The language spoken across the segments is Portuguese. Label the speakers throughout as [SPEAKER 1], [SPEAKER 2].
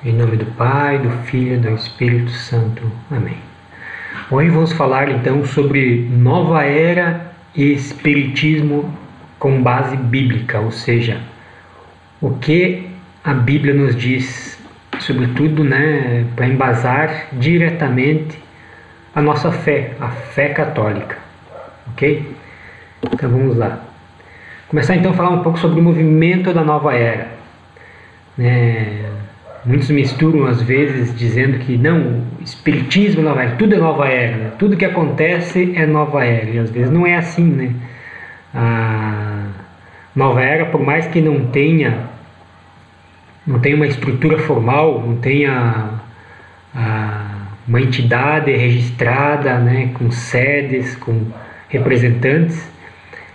[SPEAKER 1] Em nome do Pai, do Filho e do Espírito Santo. Amém. Hoje vamos falar então sobre nova era e espiritismo com base bíblica, ou seja, o que a Bíblia nos diz, sobretudo, para embasar diretamente a nossa fé, a fé católica, ok? Então vamos lá. Começar então a falar um pouco sobre o movimento da nova era. Muitos misturam às vezes dizendo que não, espiritismo é nova era, tudo é nova era, né? Tudo que acontece é nova era, e às vezes não é assim, né? A nova era, por mais que não tenha uma estrutura formal, não tenha uma entidade registrada, né, com sedes, com representantes,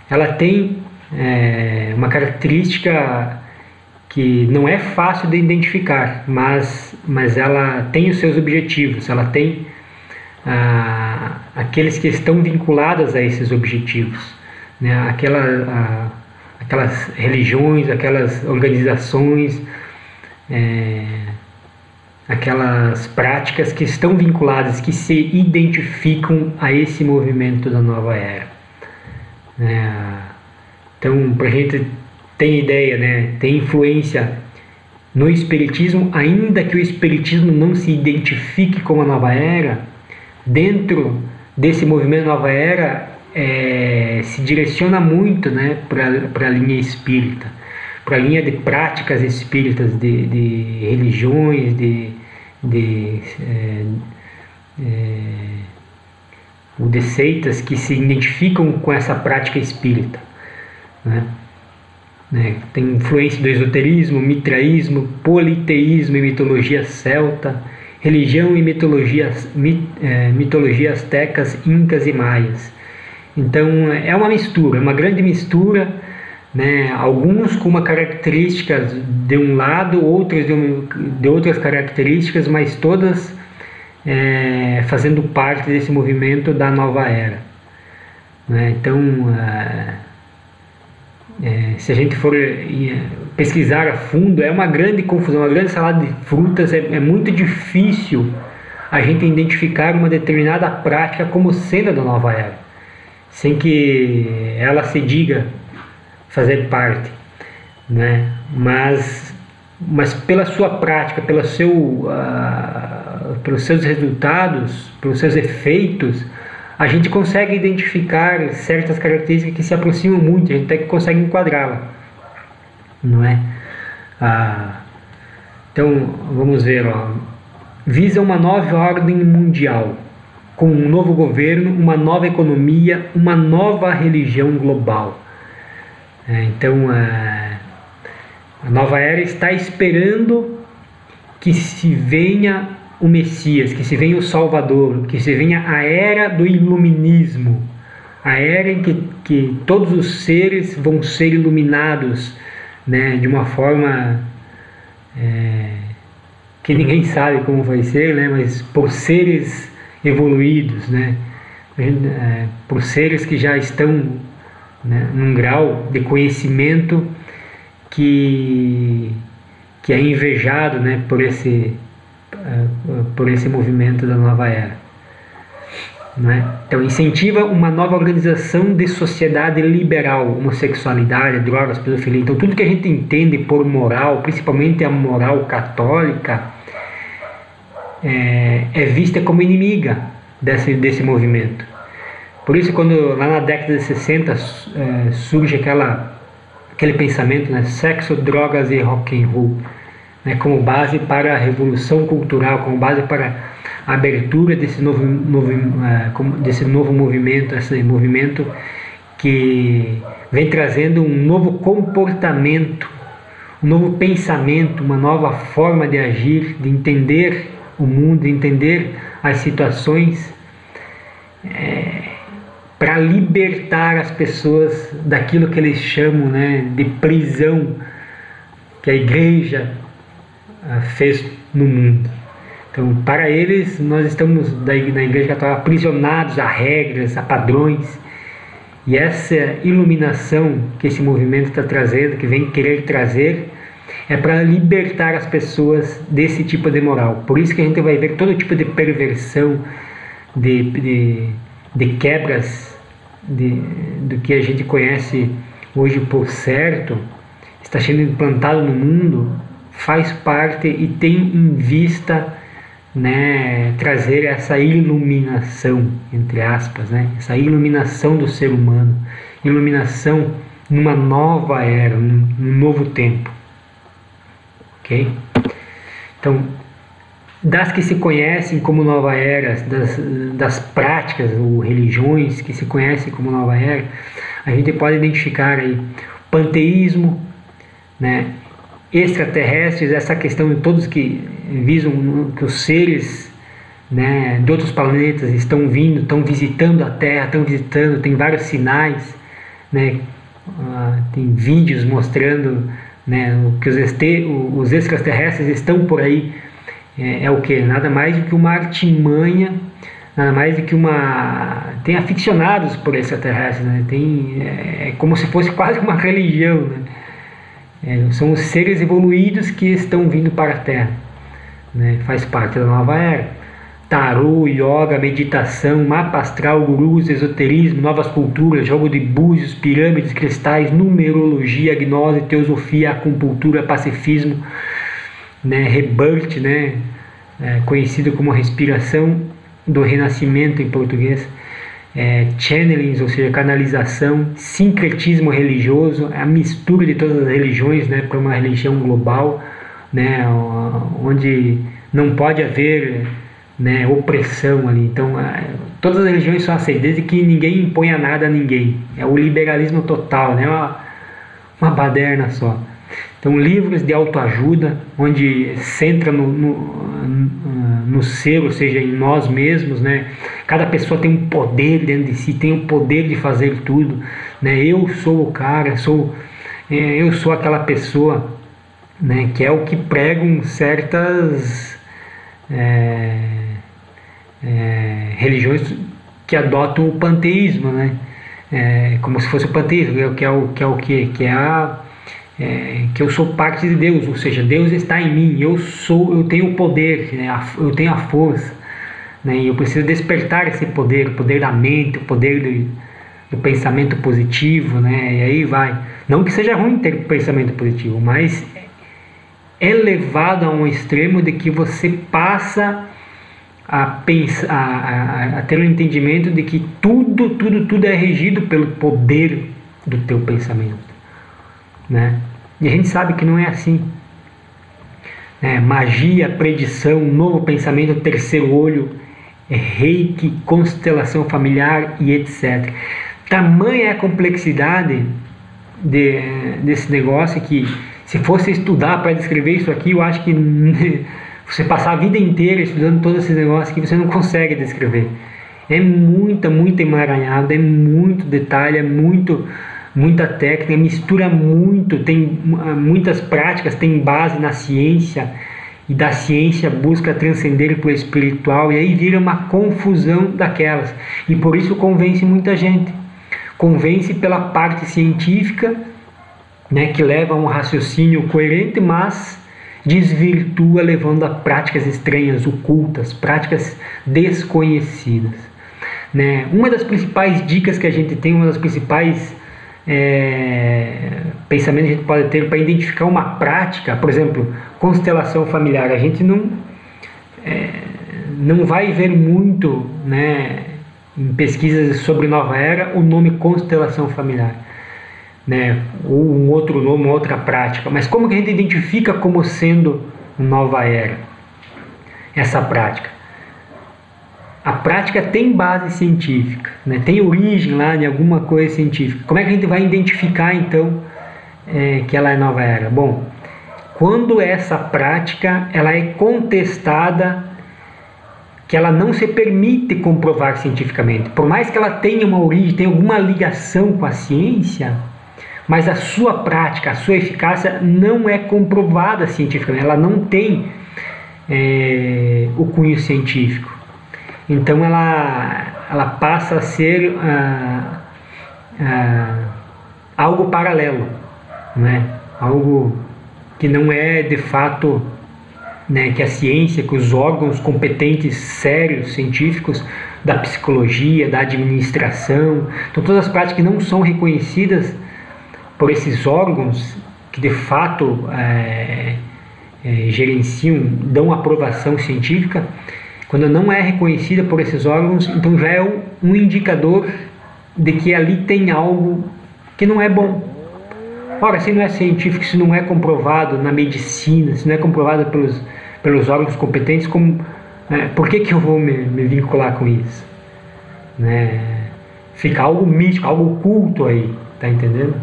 [SPEAKER 1] ela tem uma característica que não é fácil de identificar, mas ela tem os seus objetivos, ela tem aqueles que estão vinculados a esses objetivos, né? Aquelas religiões, aquelas organizações, aquelas práticas que estão vinculadas, que se identificam a esse movimento da nova era. Então, para a gente tem ideia, tem influência no espiritismo, ainda que o espiritismo não se identifique com a nova era, dentro desse movimento nova era se direciona muito, para a linha espírita, para a linha de práticas espíritas, de religiões, de seitas que se identificam com essa prática espírita, Tem influência do esoterismo, mitraísmo, politeísmo e mitologia celta, religião e mitologia astecas, incas e maias. Então é uma mistura, uma grande mistura, alguns com uma característica de um lado, outros de outras características, mas todas fazendo parte desse movimento da nova era. Então, se a gente for pesquisar a fundo, é uma grande confusão, uma grande salada de frutas, é muito difícil a gente identificar uma determinada prática como sendo da nova era, sem que ela se diga fazer parte, mas pela sua prática, pelos seus resultados, pelos seus efeitos, a gente consegue identificar certas características que se aproximam muito, a gente até consegue enquadrá-la, não é? Então, vamos ver, visa uma nova ordem mundial, com um novo governo, uma nova economia, uma nova religião global. Então, a nova era está esperando que se venha o Messias, que se venha o Salvador, que se venha a era do iluminismo, a era em que todos os seres vão ser iluminados, de uma forma que ninguém sabe como vai ser, mas por seres evoluídos, por seres que já estão num grau de conhecimento que é invejado, por esse movimento da nova era. Então, incentiva uma nova organização de sociedade liberal, homossexualidade, drogas, pedofilia. Então, tudo que a gente entende por moral, principalmente a moral católica, é vista como inimiga desse movimento. Por isso, quando lá na década de 60 surge aquele pensamento, sexo, drogas e rock and roll, como base para a revolução cultural, como base para a abertura desse novo movimento, esse movimento que vem trazendo um novo comportamento, um novo pensamento, uma nova forma de agir, de entender o mundo, de entender as situações, para libertar as pessoas daquilo que eles chamam de prisão que a igreja fez no mundo. Então, para eles, nós estamos na Igreja Católica aprisionados a regras, a padrões, e essa iluminação que esse movimento está trazendo, que vem querer trazer, é para libertar as pessoas desse tipo de moral. Por isso que a gente vai ver todo tipo de perversão, de quebras do que a gente conhece hoje por certo, está sendo implantado no mundo, faz parte e tem em vista, né, trazer essa iluminação, entre aspas, né, essa iluminação do ser humano, iluminação numa nova era, num novo tempo. Ok? Então, das que se conhecem como nova era, das práticas ou religiões que se conhecem como nova era, a gente pode identificar aí panteísmo, né, extraterrestres, essa questão de todos que visam que os seres, né, de outros planetas estão vindo, estão visitando a Terra, tem vários sinais, né, tem vídeos mostrando, né, que os extraterrestres estão por aí. É o que? Nada mais do que uma artimanha, nada mais do que tem aficionados por extraterrestres, né? É como se fosse quase uma religião, né? São os seres evoluídos que estão vindo para a Terra, né? Faz parte da nova era. Tarô, yoga, meditação, mapa astral, gurus, esoterismo, novas culturas, jogo de búzios, pirâmides, cristais, numerologia, gnose, teosofia, acupuntura, pacifismo, né, rebirth, né, conhecido como respiração do renascimento em português, channelings, ou seja, canalização, sincretismo religioso, a mistura de todas as religiões, né, para uma religião global, né, onde não pode haver, né, opressão ali. Então, todas as religiões são aceitas, desde que ninguém imponha nada a ninguém. É o liberalismo total, né, uma baderna só. Então, livros de autoajuda, onde centra no ser, ou seja, em nós mesmos, né? Cada pessoa tem um poder dentro de si, tem o poder de fazer tudo, né? Eu sou o cara, eu sou aquela pessoa, né? Que é o que pregam certas religiões que adotam o panteísmo, né? Como se fosse o panteísmo, que é o quê? Que eu sou parte de Deus, ou seja, Deus está em mim, eu tenho o poder, né, eu tenho a força, né, e eu preciso despertar esse poder, o poder da mente, o poder do pensamento positivo, né, e aí vai. Não que seja ruim ter pensamento positivo, mas é levado a um extremo de que você passa a pensar, a ter um entendimento de que tudo é regido pelo poder do teu pensamento, né? E a gente sabe que não é assim, né? Magia, predição, novo pensamento, terceiro olho, reiki, constelação familiar e etc. Tamanha é a complexidade desse negócio que, se fosse estudar para descrever isso aqui, eu acho que você passar a vida inteira estudando todos esses negócios que você não consegue descrever. É muito emaranhado, é muito detalhe, é muita técnica, mistura muito, tem muitas práticas, tem base na ciência, e da ciência busca transcender para o espiritual, e aí vira uma confusão daquelas, e por isso convence muita gente. Convence pela parte científica, né, que leva a um raciocínio coerente, mas desvirtua levando a práticas estranhas, ocultas, práticas desconhecidas, né? Uma das principais dicas que a gente tem, uma das principais pensamentos que a gente pode ter para identificar uma prática, por exemplo, constelação familiar. A gente não vai ver muito, né, em pesquisas sobre nova era o nome constelação familiar, né, ou um outro nome, uma outra prática. Mas como que a gente identifica como sendo nova era essa prática? A prática tem base científica, né? Tem origem lá de alguma coisa científica. Como é que a gente vai identificar então que ela é nova era? Bom, quando essa prática ela é contestada, que ela não se permite comprovar cientificamente, por mais que ela tenha uma origem, tenha alguma ligação com a ciência, mas a sua prática, a sua eficácia não é comprovada cientificamente, ela não tem o cunho científico. Então ela passa a ser algo paralelo, né? Algo que não é de fato, né, que a ciência, que os órgãos competentes, sérios, científicos, da psicologia, da administração, então todas as práticas que não são reconhecidas por esses órgãos, que de fato gerenciam, dão aprovação científica, quando não é reconhecida por esses órgãos, então já é um indicador de que ali tem algo que não é bom. Ora, se não é científico, se não é comprovado na medicina, se não é comprovado pelos órgãos competentes, por que eu vou me vincular com isso? Né? Fica algo místico, algo oculto aí, tá entendendo?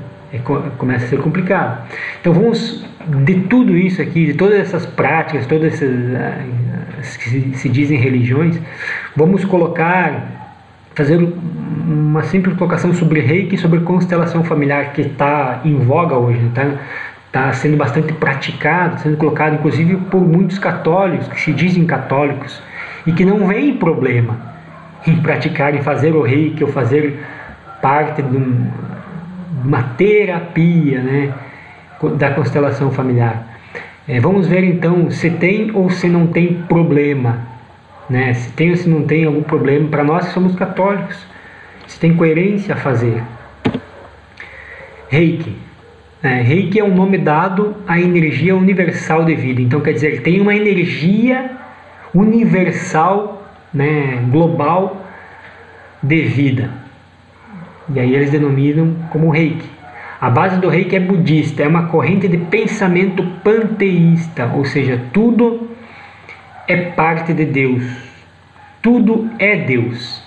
[SPEAKER 1] Começa a ser complicado. Então vamos, de tudo isso aqui, de todas essas práticas, todas essas que se dizem religiões, vamos fazer uma simples colocação sobre Reiki, sobre constelação familiar, que está em voga hoje, está sendo bastante praticado, sendo colocado inclusive por muitos católicos, que se dizem católicos, e que não veem problema em praticar, em fazer o Reiki, ou fazer parte de uma terapia, né, da constelação familiar. Vamos ver então se tem ou se não tem problema, né? Se tem ou se não tem algum problema para nós que somos católicos, se tem coerência a fazer. Reiki. Reiki é um nome dado à energia universal de vida. Então quer dizer, tem uma energia universal, né, global de vida. E aí eles denominam como Reiki. A base do Reiki é budista, é uma corrente de pensamento panteísta, ou seja, tudo é parte de Deus. Tudo é Deus.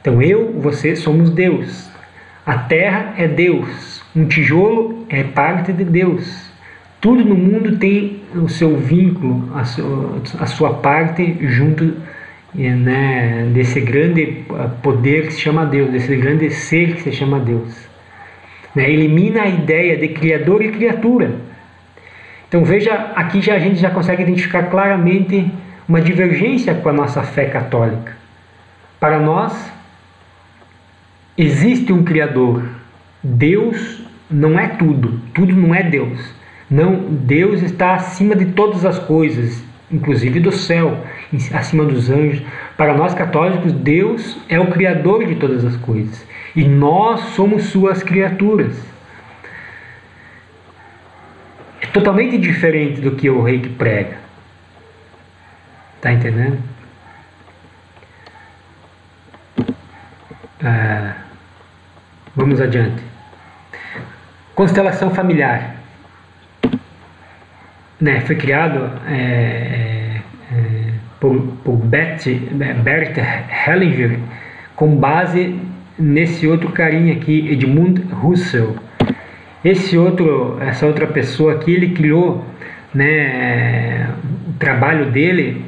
[SPEAKER 1] Então você somos Deus. A terra é Deus. Um tijolo é parte de Deus. Tudo no mundo tem o seu vínculo, a sua parte junto, né, desse grande poder que se chama Deus, desse grande ser que se chama Deus. Elimina a ideia de criador e criatura. Então veja, aqui a gente já consegue identificar claramente uma divergência com a nossa fé católica. Para nós, existe um criador. Deus não é tudo, tudo não é Deus. Não, Deus está acima de todas as coisas, inclusive do céu, acima dos anjos. Para nós católicos, Deus é o criador de todas as coisas. E nós somos suas criaturas. É totalmente diferente do que o Reiki prega. Está entendendo? Vamos adiante. Constelação familiar. Foi criado por Bert Hellinger com base nesse outro carinha aqui, Edmund Husserl. Essa outra pessoa aqui, ele criou, né, o trabalho dele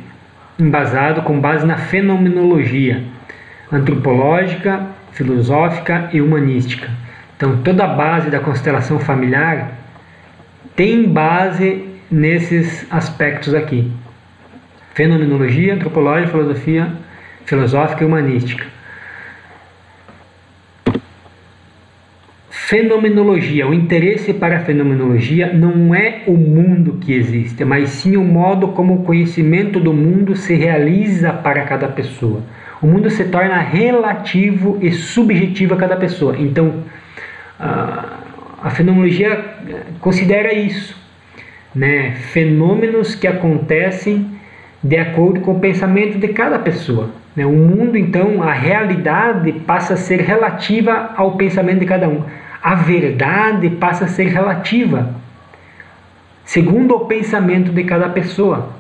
[SPEAKER 1] com base na fenomenologia antropológica, filosófica e humanística. Então toda a base da constelação familiar tem base nesses aspectos aqui: fenomenologia, antropológica, filosofia, filosófica e humanística. Fenomenologia, o interesse para a fenomenologia não é o mundo que existe, mas sim o modo como o conhecimento do mundo se realiza para cada pessoa. O mundo se torna relativo e subjetivo a cada pessoa. Então, a fenomenologia considera isso, né? Fenômenos que acontecem de acordo com o pensamento de cada pessoa. O mundo, então, a realidade passa a ser relativa ao pensamento de cada um. A verdade passa a ser relativa, segundo o pensamento de cada pessoa.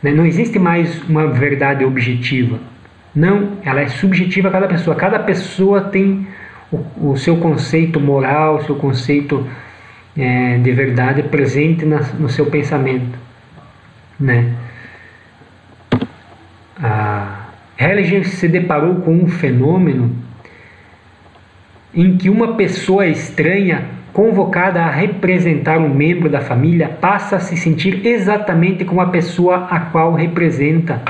[SPEAKER 1] Não existe mais uma verdade objetiva. Não, ela é subjetiva a cada pessoa. Cada pessoa tem o seu conceito moral, o seu conceito de verdade presente no seu pensamento. Hellinger se deparou com um fenômeno em que uma pessoa estranha, convocada a representar um membro da família, passa a se sentir exatamente como a pessoa a qual representa,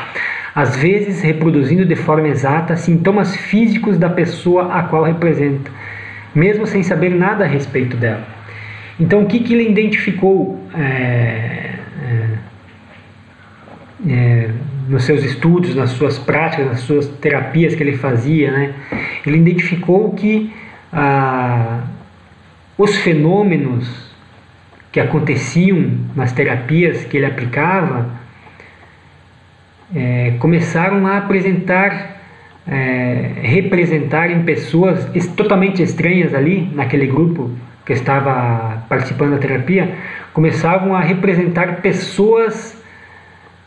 [SPEAKER 1] às vezes reproduzindo de forma exata sintomas físicos da pessoa a qual representa, mesmo sem saber nada a respeito dela. Então, o que ele identificou nos seus estudos, nas suas práticas, nas suas terapias que ele fazia, né? Ele identificou que os fenômenos que aconteciam nas terapias que ele aplicava começaram a representar em pessoas totalmente estranhas ali, naquele grupo que estava participando da terapia, começavam a representar pessoas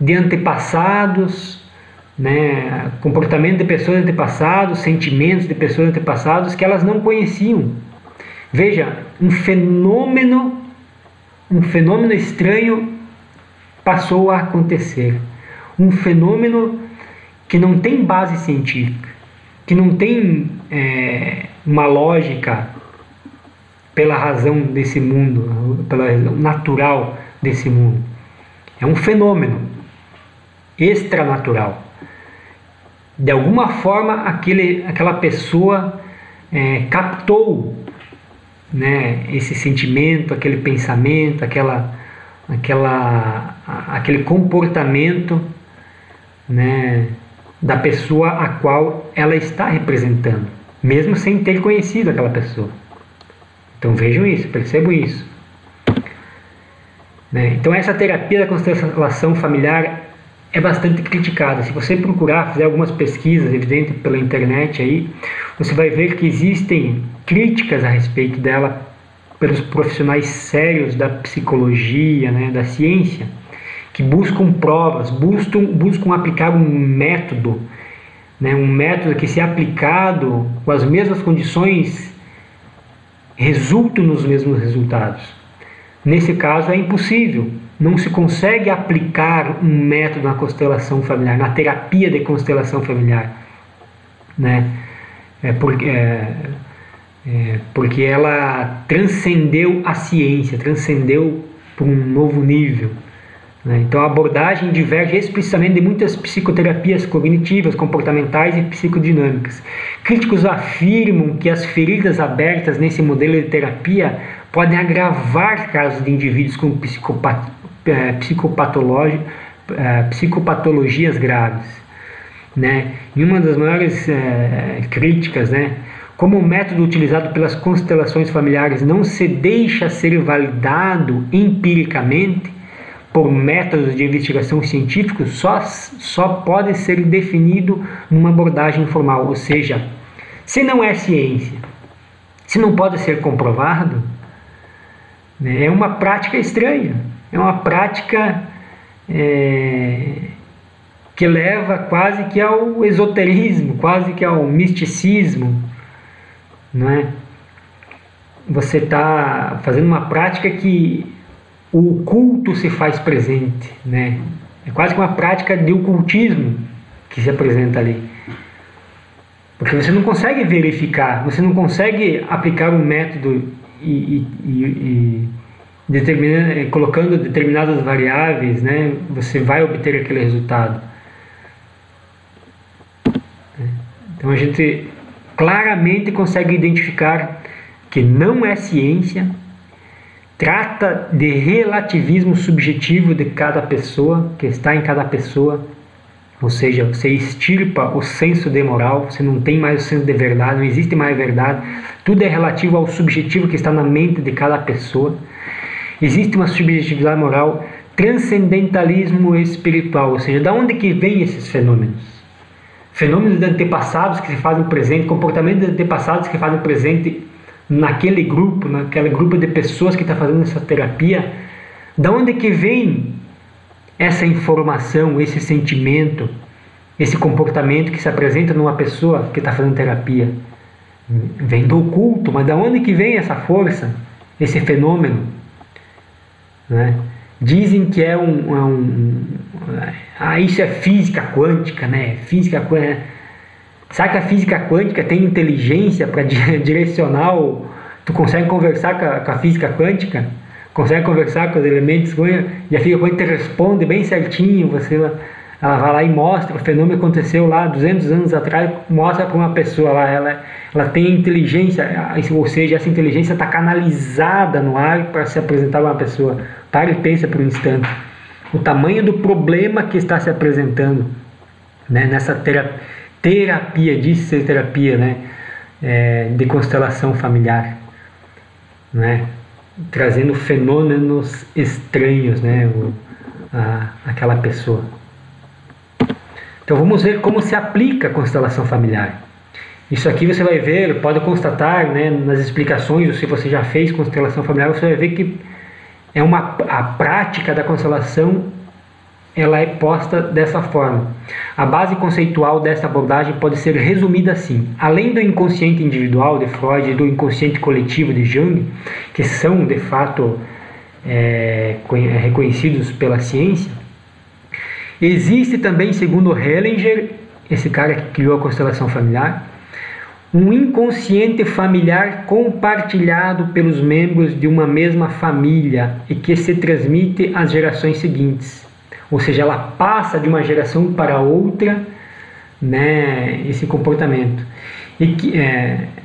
[SPEAKER 1] de antepassados, né, comportamento de pessoas de antepassados, sentimentos de pessoas de antepassados que elas não conheciam. Veja, um fenômeno estranho passou a acontecer. Um fenômeno que não tem base científica, que não tem uma lógica pela razão desse mundo, pela razão natural desse mundo. É um fenômeno extranatural. De alguma forma, aquela pessoa captou, né, esse sentimento, aquele pensamento, aquele comportamento, né, da pessoa a qual ela está representando, mesmo sem ter conhecido aquela pessoa. Então vejam isso, percebam isso. Né? Então essa terapia da constelação familiar é bastante criticada. Se você procurar fazer algumas pesquisas, evidente, pela internet aí, você vai ver que existem críticas a respeito dela pelos profissionais sérios da psicologia, né, da ciência, que buscam provas, buscam aplicar um método, né, um método que, se aplicado com as mesmas condições, resulta nos mesmos resultados. Nesse caso é impossível. Não se consegue aplicar um método na constelação familiar, na terapia de constelação familiar, né? Porque ela transcendeu a ciência, transcendeu para um novo nível, né? Então a abordagem diverge explicitamente de muitas psicoterapias cognitivas, comportamentais e psicodinâmicas. Críticos afirmam que as feridas abertas nesse modelo de terapia podem agravar casos de indivíduos com psicopatologias graves, né? E uma das maiores críticas, né, como o método utilizado pelas constelações familiares não se deixa ser validado empiricamente por métodos de investigação científicos, só pode ser definido numa abordagem informal. Ou seja, se não é ciência, se não pode ser comprovado, né, é uma prática estranha, é uma prática que leva quase que ao esoterismo, quase que ao misticismo, não é? Você está fazendo uma prática que o culto se faz presente, né? É quase que uma prática de ocultismo que se apresenta ali, porque você não consegue verificar, você não consegue aplicar um método colocando determinadas variáveis, né? Você vai obter aquele resultado. Então a gente claramente consegue identificar que não é ciência, trata de relativismo subjetivo de cada pessoa, que está em cada pessoa, ou seja, você extirpa o senso de moral, você não tem mais o senso de verdade, não existe mais verdade, tudo é relativo ao subjetivo que está na mente de cada pessoa. Existe uma subjetividade moral, transcendentalismo espiritual, ou seja, de onde que vêm esses fenômenos? Fenômenos de antepassados que se fazem presente, comportamentos de antepassados que fazem presente naquele grupo de pessoas que está fazendo essa terapia. Da onde que vem essa informação, esse sentimento, esse comportamento que se apresenta numa pessoa que está fazendo terapia? Vem do oculto, mas da onde que vem essa força, esse fenômeno, né? Dizem que isso é física quântica, né? Física quântica. Será que a física quântica tem inteligência para direcionar? Tu consegue conversar com a física quântica? Consegue conversar com os elementos e a física quântica te responde bem certinho, você ela vai lá e mostra, o fenômeno aconteceu lá 200 anos atrás, mostra para uma pessoa lá, ela tem inteligência, ou seja, essa inteligência está canalizada no ar para se apresentar a uma pessoa. Para e pensa por um instante. O tamanho do problema que está se apresentando, né, nessa terapia, diz ser terapia, né, de constelação familiar, né, trazendo fenômenos estranhos, né, aquela pessoa. Então vamos ver como se aplica a constelação familiar. Isso aqui você vai ver, pode constatar, né, nas explicações, ou se você já fez constelação familiar, você vai ver que a prática da constelação, ela é posta dessa forma. A base conceitual dessa abordagem pode ser resumida assim: além do inconsciente individual de Freud e do inconsciente coletivo de Jung, que são de fato reconhecidos pela ciência, existe também, segundo Hellinger, esse cara que criou a constelação familiar, um inconsciente familiar compartilhado pelos membros de uma mesma família e que se transmite às gerações seguintes. Ou seja, ela passa de uma geração para outra, né, esse comportamento,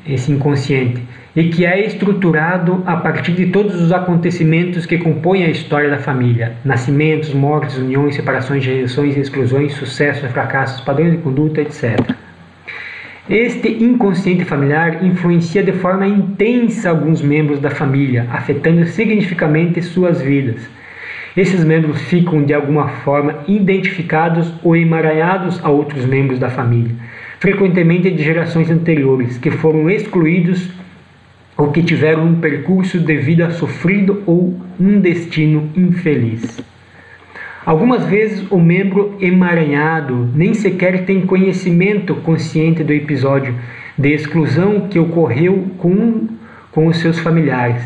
[SPEAKER 1] esse inconsciente, e que é estruturado a partir de todos os acontecimentos que compõem a história da família: nascimentos, mortes, uniões, separações, rejeições, exclusões, sucessos, fracassos, padrões de conduta, etc. Este inconsciente familiar influencia de forma intensa alguns membros da família, afetando significativamente suas vidas. Esses membros ficam de alguma forma identificados ou emaranhados a outros membros da família, frequentemente de gerações anteriores, que foram excluídos ou que tiveram um percurso de vida sofrido ou um destino infeliz. Algumas vezes o membro emaranhado nem sequer tem conhecimento consciente do episódio de exclusão que ocorreu com os seus familiares.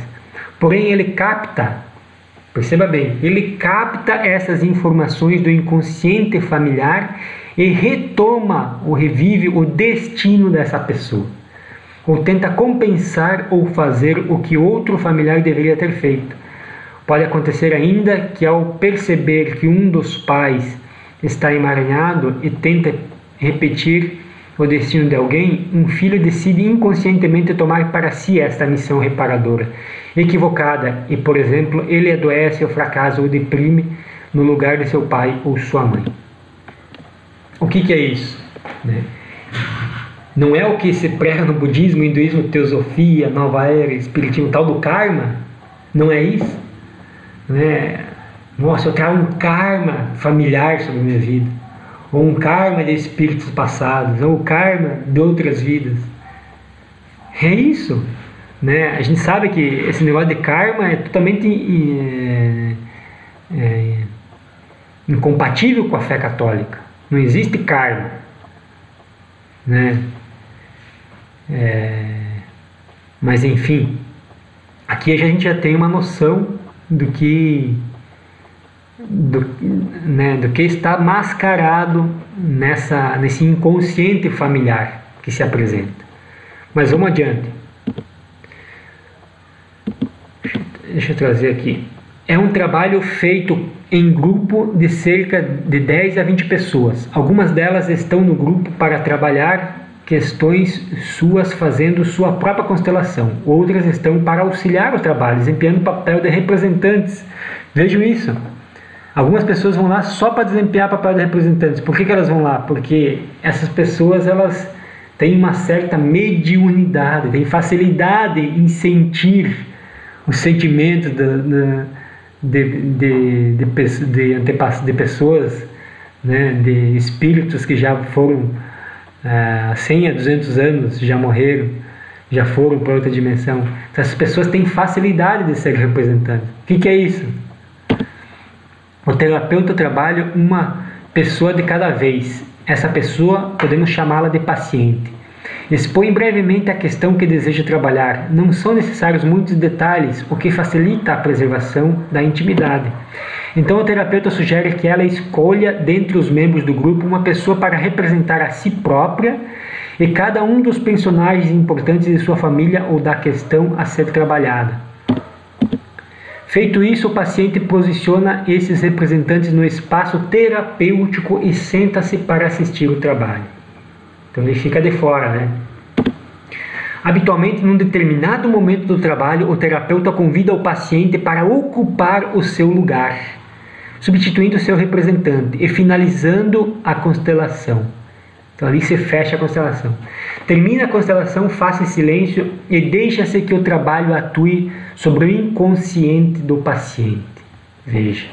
[SPEAKER 1] Porém, ele capta, perceba bem, ele capta essas informações do inconsciente familiar e retoma ou revive o destino dessa pessoa, ou tenta compensar ou fazer o que outro familiar deveria ter feito. Pode acontecer ainda que, ao perceber que um dos pais está emaranhado e tenta repetir o destino de alguém, um filho decide inconscientemente tomar para si esta missão reparadora, equivocada, e, por exemplo, ele adoece ou fracassa ou deprime no lugar de seu pai ou sua mãe. O que é isso? Não é o que se prega no budismo, hinduísmo, teosofia, nova era, espiritismo, tal do karma? Não é isso? Nossa, eu trago um karma familiar sobre a minha vida, ou um karma de espíritos passados, ou um karma de outras vidas. É isso, né? A gente sabe que esse negócio de karma é totalmente incompatível com a fé católica. Não existe karma, né? Mas enfim, aqui a gente já tem uma noção do que está mascarado nesse inconsciente familiar que se apresenta. Mas vamos adiante. Deixa eu trazer aqui. É um trabalho feito em grupo de cerca de 10 a 20 pessoas. Algumas delas estão no grupo para trabalhar questões suas, fazendo sua própria constelação. Outras estão para auxiliar o trabalho, desempenhando o papel de representantes. Vejam isso. Algumas pessoas vão lá só para desempenhar o papel de representantes. Por que elas vão lá? Porque essas pessoas, elas têm uma certa mediunidade, têm facilidade em sentir os sentimentos de pessoas, né, de espíritos que já foram 100 a 200 anos, já morreram, já foram para outra dimensão. Então, essas pessoas têm facilidade de ser representantes. O que é isso? O terapeuta trabalha uma pessoa de cada vez. Essa pessoa, podemos chamá-la de paciente. Expõe brevemente a questão que deseja trabalhar. Não são necessários muitos detalhes, o que facilita a preservação da intimidade. Então o terapeuta sugere que ela escolha dentre os membros do grupo uma pessoa para representar a si própria e cada um dos personagens importantes de sua família ou da questão a ser trabalhada. Feito isso, o paciente posiciona esses representantes no espaço terapêutico e senta-se para assistir o trabalho. Então ele fica de fora, né? Habitualmente, num determinado momento do trabalho, o terapeuta convida o paciente para ocupar o seu lugar, substituindo o seu representante e finalizando a constelação. Então ali se fecha a constelação. Termina a constelação, faça silêncio e deixa-se que o trabalho atue sobre o inconsciente do paciente. Veja,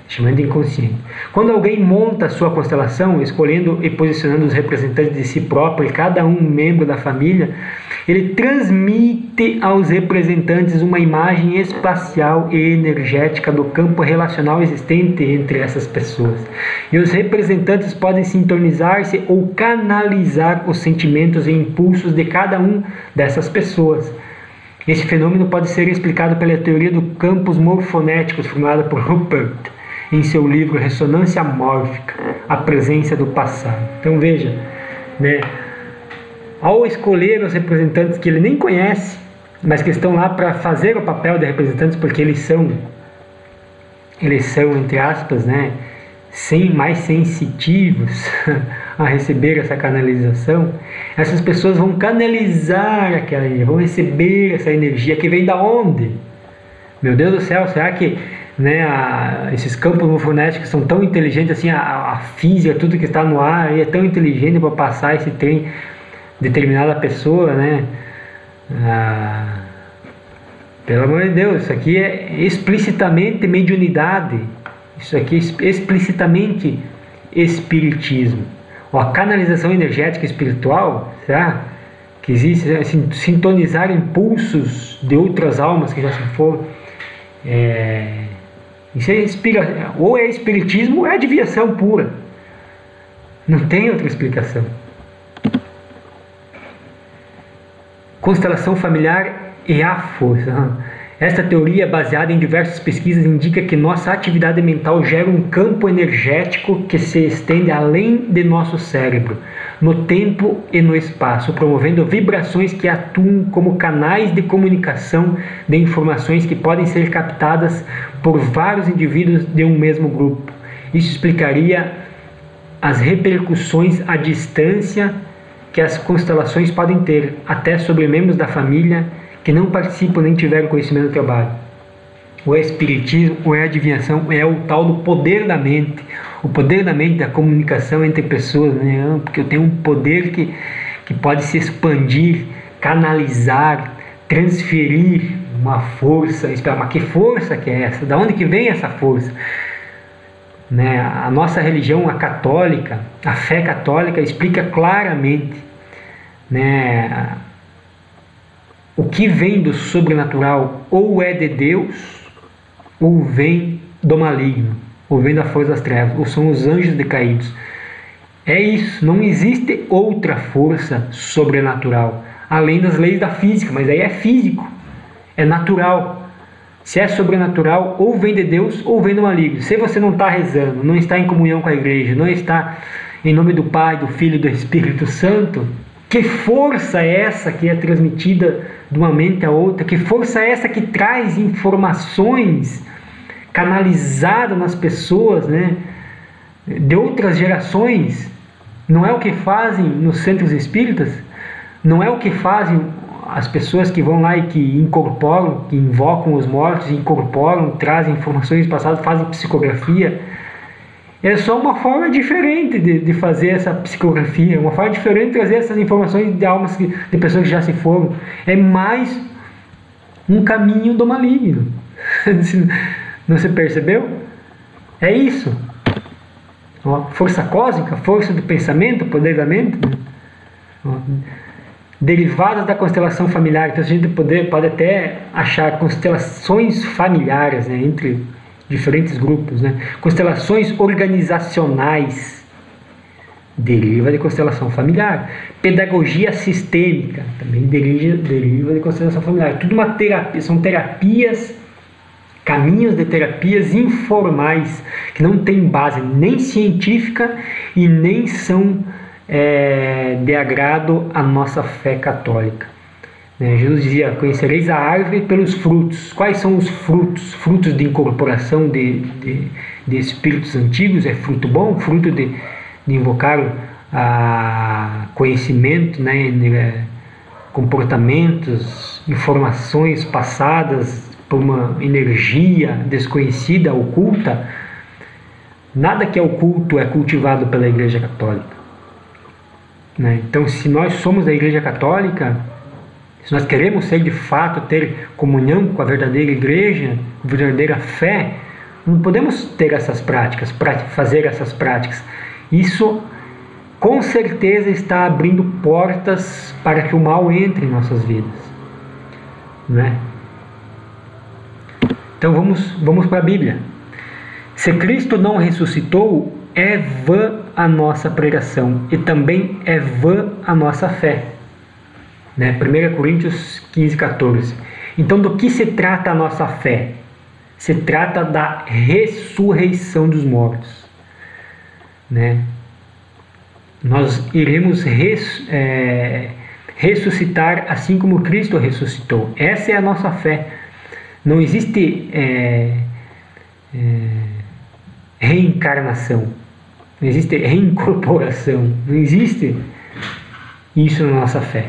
[SPEAKER 1] chamando de inconsciente. Quando alguém monta a sua constelação, escolhendo e posicionando os representantes de si próprio e cada um membro da família, ele transmite aos representantes uma imagem espacial e energética do campo relacional existente entre essas pessoas. E os representantes podem sintonizar-se ou canalizar os sentimentos e impulsos de cada um dessas pessoas. Esse fenômeno pode ser explicado pela teoria dos campos morfonéticos, formada por Rupert em seu livro Ressonância Mórfica, a presença do passado. Então veja, né, ao escolher os representantes que ele nem conhece, mas que estão lá para fazer o papel de representantes, porque eles são, entre aspas, né, mais sensitivos a receber essa canalização, essas pessoas vão canalizar aquela energia, vão receber essa energia que vem da onde? Meu Deus do céu, será que, né, esses campos morfonéticos são tão inteligentes assim, a física, tudo que está no ar é tão inteligente para passar esse trem determinada pessoa, né? Pelo amor de Deus, isso aqui é explicitamente mediunidade, isso aqui é explicitamente espiritismo. A canalização energética espiritual, será que existe assim, sintonizar impulsos de outras almas que já se foram? Isso ou é espiritismo ou é adivinhação pura. Não tem outra explicação. Constelação familiar e a força. Esta teoria, baseada em diversas pesquisas, indica que nossa atividade mental gera um campo energético que se estende além de nosso cérebro, no tempo e no espaço, promovendo vibrações que atuam como canais de comunicação de informações que podem ser captadas por vários indivíduos de um mesmo grupo. Isso explicaria as repercussões à distância que as constelações podem ter, até sobre membros da família que não participam nem tiveram conhecimento do trabalho. Ou é espiritismo, ou é adivinhação, é o tal do poder da mente, o poder da mente, da comunicação entre pessoas, né? Porque eu tenho um poder que pode se expandir, canalizar, transferir uma força. Mas que força que é essa? Da onde que vem essa força? Né? A nossa religião, a católica, a fé católica explica claramente, né, o que vem do sobrenatural ou é de Deus ou vem do maligno, ou vem da força das trevas, ou são os anjos decaídos. É isso, não existe outra força sobrenatural além das leis da física, mas aí é físico, é natural. Se é sobrenatural, ou vem de Deus ou vem do maligno. Se você não está rezando, não está em comunhão com a igreja, não está em nome do Pai, do Filho e do Espírito Santo, que força é essa que é transmitida de uma mente a outra? Que força é essa que traz informações canalizadas nas pessoas, né, de outras gerações? Não é o que fazem nos centros espíritas? Não é o que fazem as pessoas que vão lá e que incorporam, que invocam os mortos, incorporam, trazem informações passadas, fazem psicografia? É só uma forma diferente de fazer essa psicografia, uma forma diferente de trazer essas informações de almas, de pessoas que já se foram. É mais um caminho do maligno. Não se percebeu? É isso. Força cósmica, força do pensamento, poder da mente, né? Derivadas da constelação familiar. Então a gente pode até achar constelações familiares, né, entre diferentes grupos, né? Constelações organizacionais deriva de constelação familiar. Pedagogia sistêmica também deriva de constelação familiar. Tudo uma terapia, são terapias, caminhos de terapias informais que não têm base nem científica e nem são de agrado à nossa fé católica. né? Jesus dizia: conhecereis a árvore pelos frutos. Quais são os frutos? Frutos de incorporação de espíritos antigos, é fruto bom, fruto de invocar conhecimento, né? Comportamentos, informações passadas por uma energia desconhecida, oculta. Nada que é oculto é cultivado pela Igreja Católica, né? Então, se nós somos da Igreja Católica, se nós queremos ser de fato, ter comunhão com a verdadeira Igreja, verdadeira fé, não podemos ter essas práticas, fazer essas práticas. Isso com certeza está abrindo portas para que o mal entre em nossas vidas, né? Então vamos para a Bíblia. Se Cristo não ressuscitou, é vã a nossa pregação e também é vã a nossa fé, né? 1 Coríntios 15, 14. Então, do que se trata a nossa fé? Se trata da ressurreição dos mortos, né? Nós iremos ressuscitar assim como Cristo ressuscitou. Essa é a nossa fé. Não existe reencarnação, não existe reincorporação, não existe isso na nossa fé.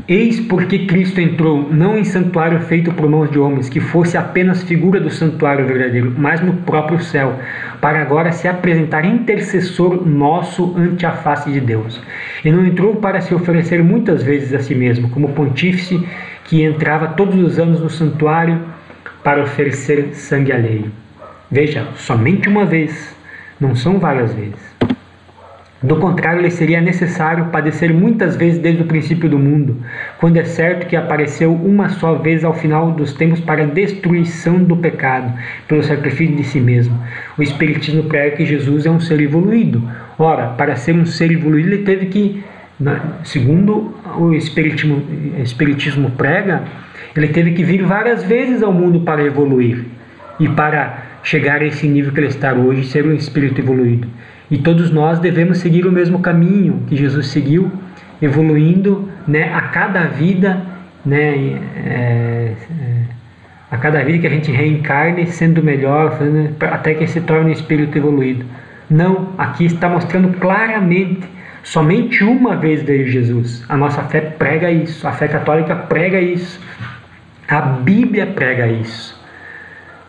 [SPEAKER 1] Eis porque Cristo entrou não em santuário feito por mãos de homens, que fosse apenas figura do santuário verdadeiro, mas no próprio céu, para agora se apresentar intercessor nosso ante a face de Deus. E não entrou para se oferecer muitas vezes a si mesmo, como pontífice que entrava todos os anos no santuário para oferecer sangue alheio. Veja, somente uma vez, não são várias vezes. Do contrário, lhe seria necessário padecer muitas vezes desde o princípio do mundo, quando é certo que apareceu uma só vez ao final dos tempos para a destruição do pecado, pelo sacrifício de si mesmo. O Espiritismo prega que Jesus é um ser evoluído. Ora, para ser um ser evoluído, ele teve que, segundo o Espiritismo prega, ele teve que vir várias vezes ao mundo para evoluir e para chegar a esse nível que ele está hoje, ser um espírito evoluído. E todos nós devemos seguir o mesmo caminho que Jesus seguiu, evoluindo, né, a cada vida, né, a cada vida que a gente reencarne, sendo melhor, até que se torne um espírito evoluído. Não, aqui está mostrando claramente, somente uma vez veio Jesus. A nossa fé prega isso, a fé católica prega isso, a Bíblia prega isso,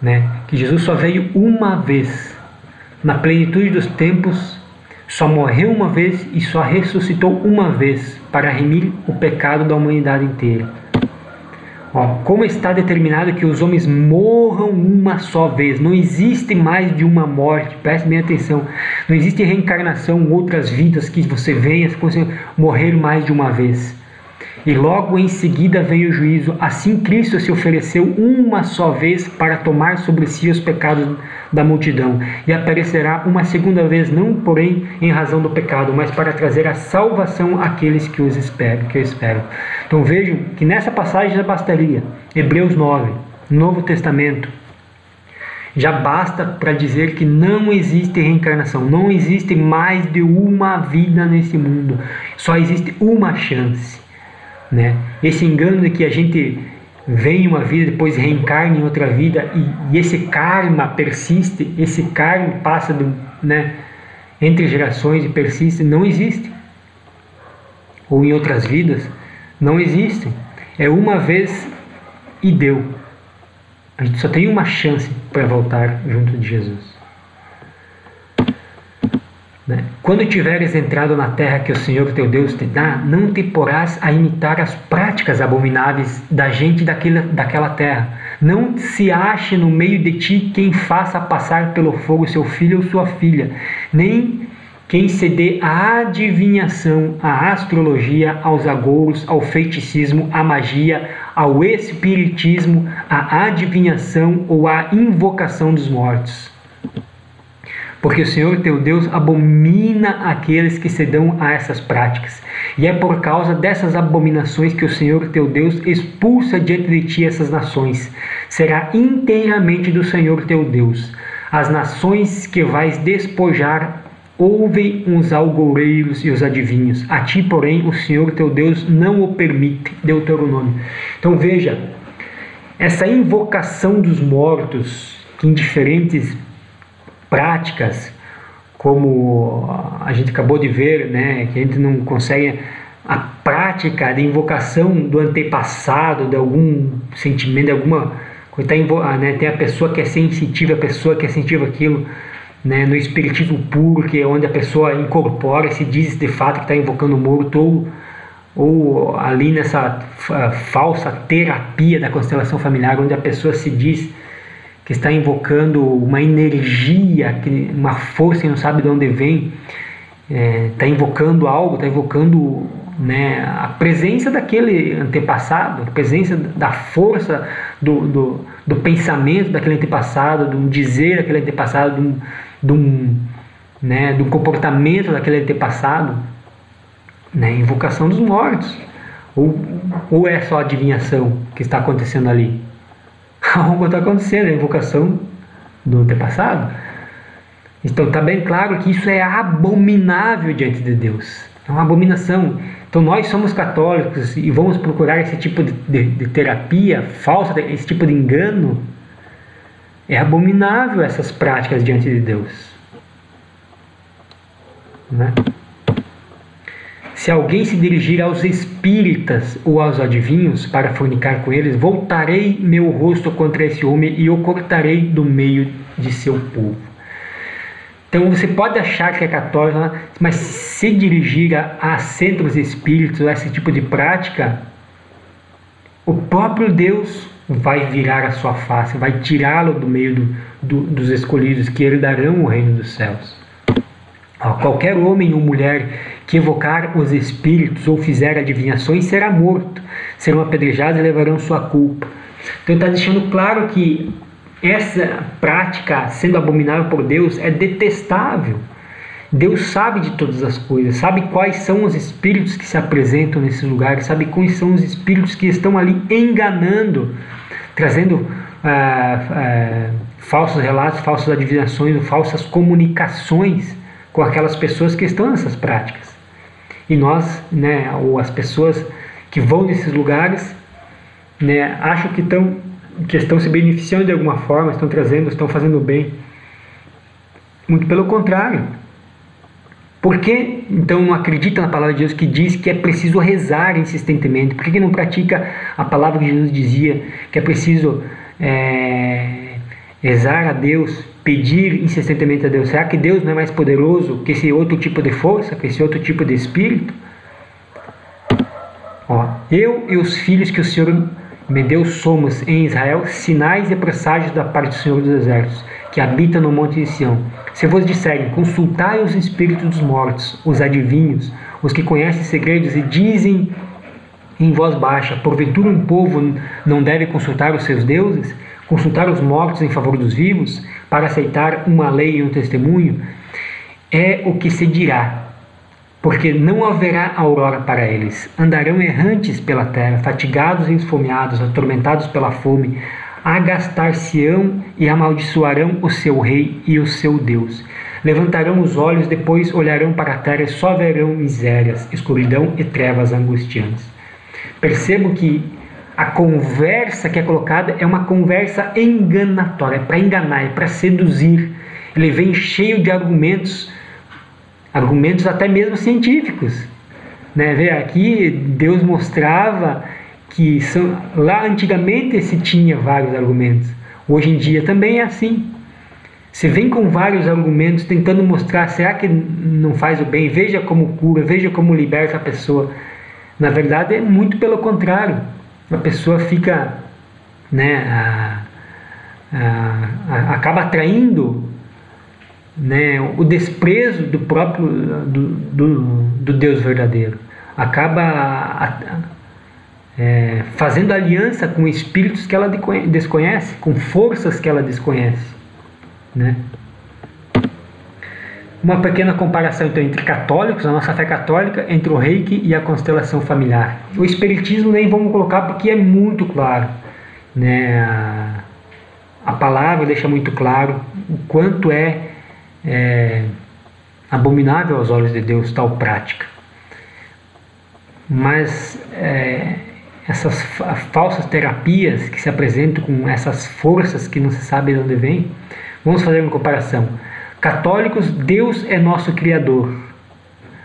[SPEAKER 1] né, que Jesus só veio uma vez. Na plenitude dos tempos, só morreu uma vez e só ressuscitou uma vez para remir o pecado da humanidade inteira. Como está determinado que os homens morram uma só vez. Não existe mais de uma morte, preste bem atenção. Não existe reencarnação, outras vidas que você venha morrer mais de uma vez. E logo em seguida veio o juízo. Assim Cristo se ofereceu uma só vez para tomar sobre si os pecados da multidão. E aparecerá uma segunda vez, não porém em razão do pecado, mas para trazer a salvação àqueles que o esperam. Então vejam que nessa passagem já bastaria. Hebreus 9, Novo Testamento. Já basta para dizer que não existe reencarnação. Não existe mais de uma vida nesse mundo. Só existe uma chance, né? Esse engano de que a gente vem em uma vida, depois reencarna em outra vida e esse karma persiste, esse karma passa entre gerações e persiste, não existe. Ou em outras vidas, não existem. É uma vez e deu. A gente só tem uma chance para voltar junto de Jesus. Quando tiveres entrado na terra que o Senhor teu Deus te dá, não te porás a imitar as práticas abomináveis da gente daquela terra. Não se ache no meio de ti quem faça passar pelo fogo seu filho ou sua filha, nem quem se dê à adivinhação, à astrologia, aos agouros, ao feiticismo, à magia, ao espiritismo, à adivinhação ou à invocação dos mortos. Porque o Senhor teu Deus abomina aqueles que se dão a essas práticas. E é por causa dessas abominações que o Senhor teu Deus expulsa diante de ti essas nações. Será inteiramente do Senhor teu Deus. As nações que vais despojar ouvem os algoureiros e os adivinhos. A ti, porém, o Senhor teu Deus não o permite. Deuteronômio. Então veja, essa invocação dos mortos, que em diferentes práticas, como a gente acabou de ver, né, que a gente não consegue, a prática de invocação do antepassado, de algum sentimento, de alguma coisa, né, tem a pessoa que é sensitiva, a pessoa que é sensitiva aquilo, né, no espiritismo puro, que é onde a pessoa incorpora, se diz de fato que está invocando o morto, ou ali nessa falsa terapia da constelação familiar, onde a pessoa se diz que está invocando uma energia, uma força que não sabe de onde vem, está invocando algo, está invocando, né, a presença daquele antepassado, a presença da força do pensamento daquele antepassado, do dizer daquele antepassado, do comportamento daquele antepassado, né, invocação dos mortos. Ou é só adivinhação que está acontecendo ali? Algo está acontecendo, a invocação do antepassado. Então está bem claro que isso é abominável diante de Deus. É uma abominação. Então nós somos católicos e vamos procurar esse tipo de terapia falsa, esse tipo de engano. É abominável essas práticas diante de Deus, né? Se alguém se dirigir aos espíritas ou aos adivinhos para fornicar com eles, voltarei meu rosto contra esse homem e o cortarei do meio de seu povo. Então você pode achar que é católico, mas se dirigir a centros espíritos, a esse tipo de prática, o próprio Deus vai virar a sua face, vai tirá-lo do meio dos escolhidos, que herdarão o reino dos céus. Qualquer homem ou mulher que evocar os espíritos ou fizer adivinhações será morto, serão apedrejados e levarão sua culpa. Então está deixando claro que essa prática, sendo abominável por Deus, é detestável. Deus sabe de todas as coisas, sabe quais são os espíritos que se apresentam nesses lugares, sabe quais são os espíritos que estão ali enganando, trazendo falsos relatos, falsas adivinhações, falsas comunicações com aquelas pessoas que estão nessas práticas. E nós, né, ou as pessoas que vão nesses lugares, né, acham que estão se beneficiando de alguma forma, estão fazendo bem. Muito pelo contrário. Por que então não acredita na palavra de Deus que diz que é preciso rezar insistentemente? Por que não pratica a palavra que Jesus dizia que é preciso rezar a Deus, pedir insistentemente a Deus? Será que Deus não é mais poderoso que esse outro tipo de força, que esse outro tipo de espírito? Eu e os filhos que o Senhor me deu somos em Israel sinais e presságios da parte do Senhor dos Exércitos, que habita no monte de Sião. Se vos disserem, consultai os espíritos dos mortos, os adivinhos, os que conhecem segredos e dizem em voz baixa, porventura um povo não deve consultar os seus deuses, consultar os mortos em favor dos vivos, para aceitar uma lei e um testemunho? É o que se dirá, porque não haverá aurora para eles. Andarão errantes pela terra, fatigados e esfomeados, atormentados pela fome, agastar-se-ão e amaldiçoarão o seu rei e o seu Deus. Levantarão os olhos, depois olharão para a terra e só verão misérias, escuridão e trevas angustiantes. Percebo que a conversa que é colocada é uma conversa enganatória, é para enganar, é para seduzir. Ele vem cheio de argumentos até mesmo científicos, né? Vê, aqui Deus mostrava que lá antigamente se tinha vários argumentos, hoje em dia também é assim. Você vem com vários argumentos tentando mostrar, será que não faz o bem? Veja como cura, veja como liberta a pessoa. Na verdade é muito pelo contrário. A pessoa fica, né, acaba atraindo, né, o desprezo do próprio do Deus verdadeiro. Acaba fazendo aliança com espíritos que ela desconhece, com forças que ela desconhece, né? Uma pequena comparação então entre católicos, a nossa fé católica, entre o Reiki e a constelação familiar. O espiritismo nem vamos colocar porque é muito claro, né? A palavra deixa muito claro o quanto é abominável aos olhos de Deus tal prática. Mas essas falsas terapias que se apresentam com essas forças que não se sabe de onde vêm, vamos fazer uma comparação. Católicos, Deus é nosso Criador.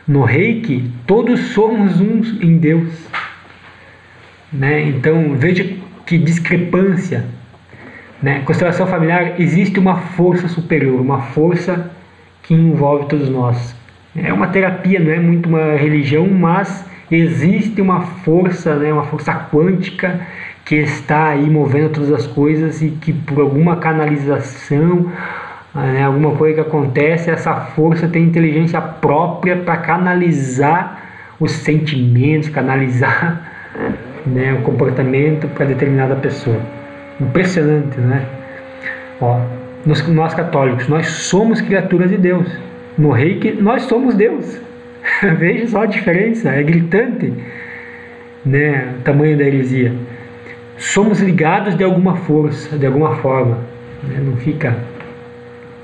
[SPEAKER 1] No Reiki, todos somos uns em Deus. Né? Então, veja que discrepância. Né? Constelação familiar, existe uma força superior, uma força que envolve todos nós. É uma terapia, não é muito uma religião, mas existe uma força, né? Uma força quântica que está aí movendo todas as coisas e que por alguma canalização, né, alguma coisa que acontece, essa força tem inteligência própria para canalizar os sentimentos, canalizar, né, o comportamento para determinada pessoa. Impressionante, né? Ó, nós católicos, nós somos criaturas de Deus. No Reiki, nós somos Deus. Veja só a diferença, é gritante, né, o tamanho da heresia. Somos ligados de alguma força, de alguma forma, né, não fica...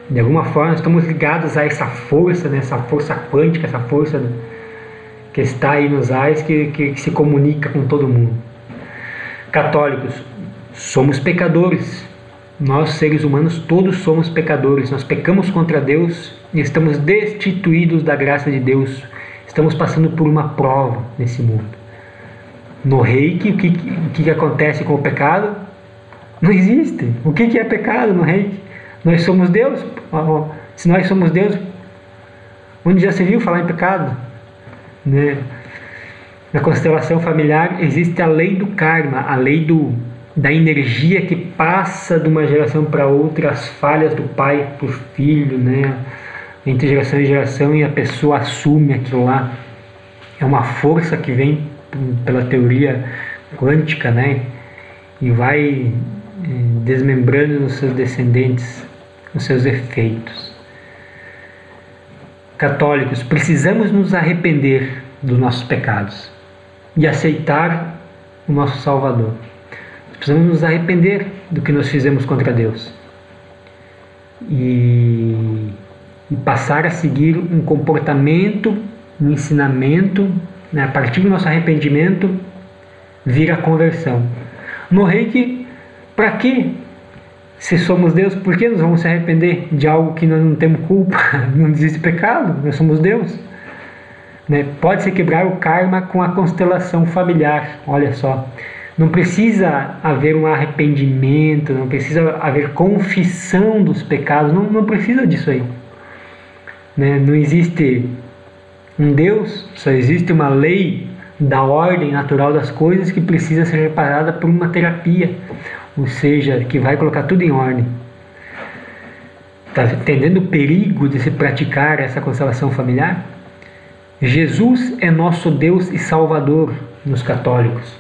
[SPEAKER 1] De alguma forma, estamos ligados a essa força, né, essa força quântica, essa força que está aí nos ares, que se comunica com todo mundo. Católicos, somos pecadores. Nós, seres humanos, todos somos pecadores. Nós pecamos contra Deus e estamos destituídos da graça de Deus. Estamos passando por uma prova nesse mundo. No Reiki, o que acontece com o pecado? Não existe. O que é pecado no Reiki? Nós somos Deus. Se nós somos Deus, onde já se viu falar em pecado? Né? Na constelação familiar existe a lei do karma, a lei da energia que passa de uma geração para outra, as falhas do pai para o filho, né? Entre geração e geração, e a pessoa assume aquilo lá. É uma força que vem pela teoria quântica, né? E vai desmembrando nos seus descendentes os seus efeitos. Católicos, precisamos nos arrepender dos nossos pecados e aceitar o nosso Salvador. Precisamos nos arrepender do que nós fizemos contra Deus e passar a seguir um comportamento, um ensinamento, né? A partir do nosso arrependimento vir a conversão. No Reiki, para quê? Se somos Deus, por que nós vamos se arrepender de algo que nós não temos culpa? Não existe pecado, nós somos Deus. Né? Pode-se quebrar o karma com a constelação familiar, olha só. Não precisa haver um arrependimento, não precisa haver confissão dos pecados, não precisa disso aí. Né? Não existe um Deus, só existe uma lei da ordem natural das coisas que precisa ser reparada por uma terapia, ou seja, que vai colocar tudo em ordem. Está entendendo o perigo de se praticar essa constelação familiar? Jesus é nosso Deus e Salvador nos católicos.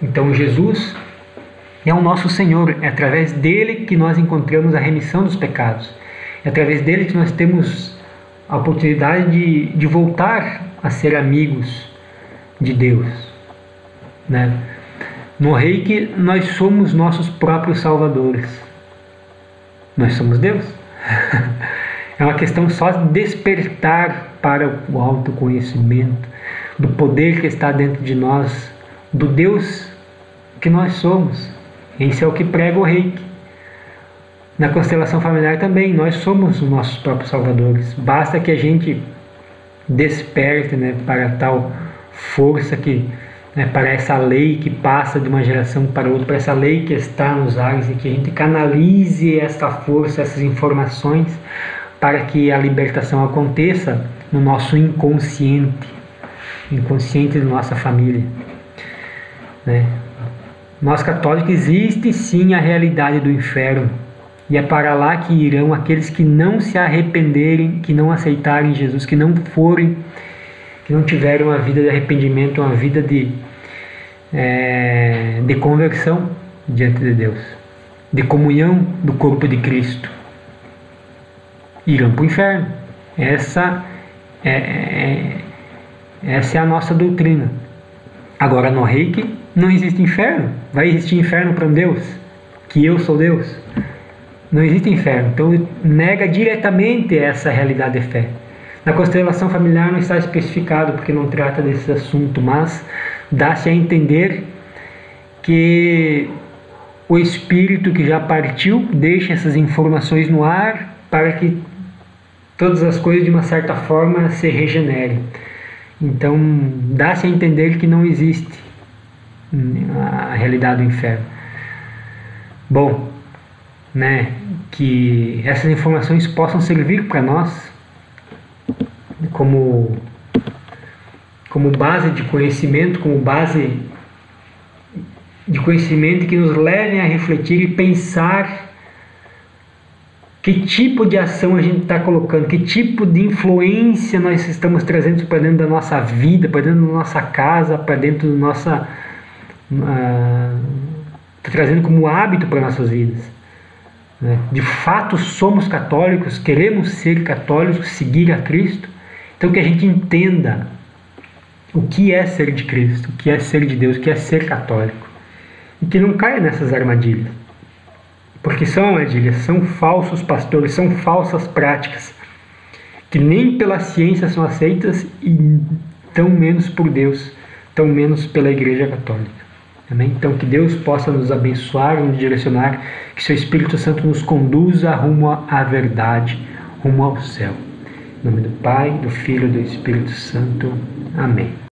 [SPEAKER 1] Então Jesus é o nosso Senhor, é através dele que nós encontramos a remissão dos pecados. É através dele que nós temos a oportunidade de voltar a ser amigos de Deus, né? No Reiki, nós somos nossos próprios salvadores. Nós somos Deus. É uma questão só de despertar para o autoconhecimento, do poder que está dentro de nós, do Deus que nós somos. Esse é o que prega o Reiki. Na constelação familiar também, nós somos os nossos próprios salvadores. Basta que a gente desperte, né, para tal força que... para essa lei que passa de uma geração para outra, para essa lei que está nos ares, e que a gente canalize essa força, essas informações, para que a libertação aconteça no nosso inconsciente da nossa família. Né? Nós católicos, existe sim a realidade do inferno, e é para lá que irão aqueles que não se arrependerem, que não aceitarem Jesus, que não forem, que não tiveram uma vida de arrependimento, uma vida de conversão diante de Deus, de comunhão do corpo de Cristo, irão para o inferno. Essa é a nossa doutrina. Agora, no Reiki não existe inferno. Vai existir inferno para um Deus? Que eu sou Deus? Não existe inferno. Então nega diretamente essa realidade de fé. Na constelação familiar não está especificado, porque não trata desse assunto, mas dá-se a entender que o espírito que já partiu deixa essas informações no ar para que todas as coisas de uma certa forma se regenerem. Então dá-se a entender que não existe a realidade do inferno. Bom, né, que essas informações possam servir para nós como base de conhecimento, como base de conhecimento que nos levem a refletir e pensar que tipo de ação a gente está colocando, que tipo de influência nós estamos trazendo para dentro da nossa vida, para dentro da nossa casa, para dentro da nossa... trazendo como hábito para nossas vidas. De fato somos católicos, queremos ser católicos, seguir a Cristo, então que a gente entenda o que é ser de Cristo, o que é ser de Deus, o que é ser católico, e que não caia nessas armadilhas, porque são armadilhas, são falsos pastores, são falsas práticas, que nem pela ciência são aceitas e tão menos por Deus, tão menos pela Igreja Católica. Amém? Então que Deus possa nos abençoar, nos direcionar, que seu Espírito Santo nos conduza rumo à verdade, rumo ao céu. Em nome do Pai, do Filho e do Espírito Santo. Amém.